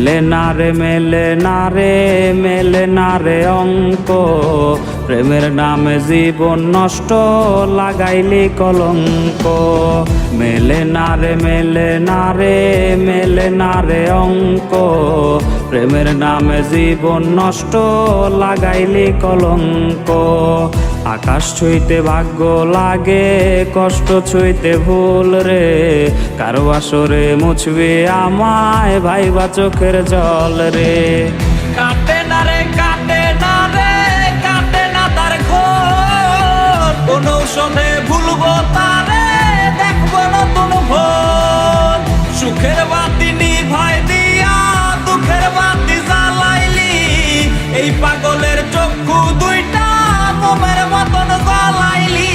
মেলে না রে অঙ্ক, প্রেমের নামে জীবন নষ্ট লাগাইলি কলঙ্ক। মেলে না রে অঙ্ক, প্রেমের নামে জীবন নষ্ট লাগাইলি কলঙ্ক। আকাশ ছুঁইতে ভাগ্য লাগে, কষ্ট ছুঁইতে ভুল রে, কারো আসরে মুছবে আমায় ভাইবা চোখের জল রে। কাটে না রে তার ঘোর, কোন ঔষধে ভুলবো তারে, দেখবো নতুন ভোর। সুখের বাতি নিভাই দিয়া দুঃখের বাতি জ্বালাইলি, এই পাগলের চক্ষু দুইটা মোমের মতন জ্বালাইলি।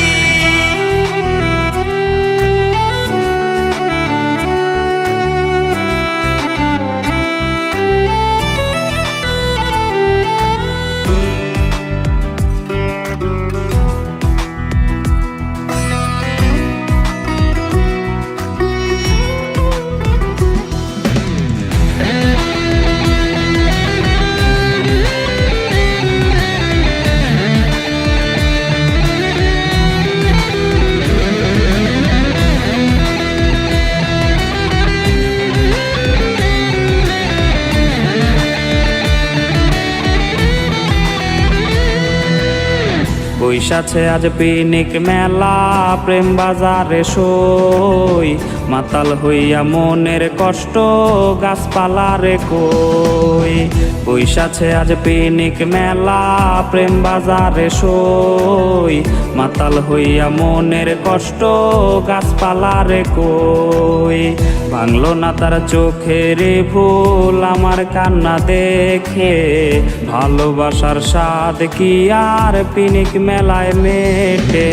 বৈশাছে আজ পিনিক মেলা, প্রেম বাজারে সই, মাতাল হইয়া মনের কষ্ট গাছপালারে কই। বৈশাছে আজ পিনিক মেলা, প্রেম বাজারে সই, মাতাল হইয়া মনের কষ্ট গাছপালারে কই। ভাঙলো না তার চোখের ভুল আমার কান্না দেখে, ভালোবাসার স্বাদ কি আর পিনিক মেলায় মেটে।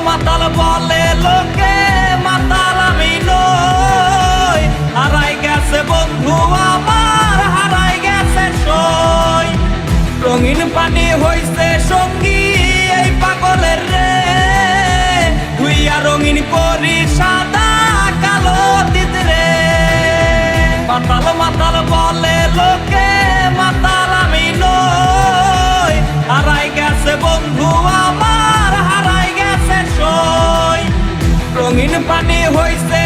মাতাল বলে লোকে, মাতাল আমি নই, হারাই গেছে বন্ধু আমার, হারাই গেছে সই। রঙিন পানি হইছে সঙ্গী এই পাগলের রে, ধুইয়া রঙিন করি সাদা কালো তিতরে। মাতাল বলে লোকে, মাতাল আমি নই, হারাই গেছে বন্ধু আমার, হারাই গেছে সই। রঙিন পানি হইছে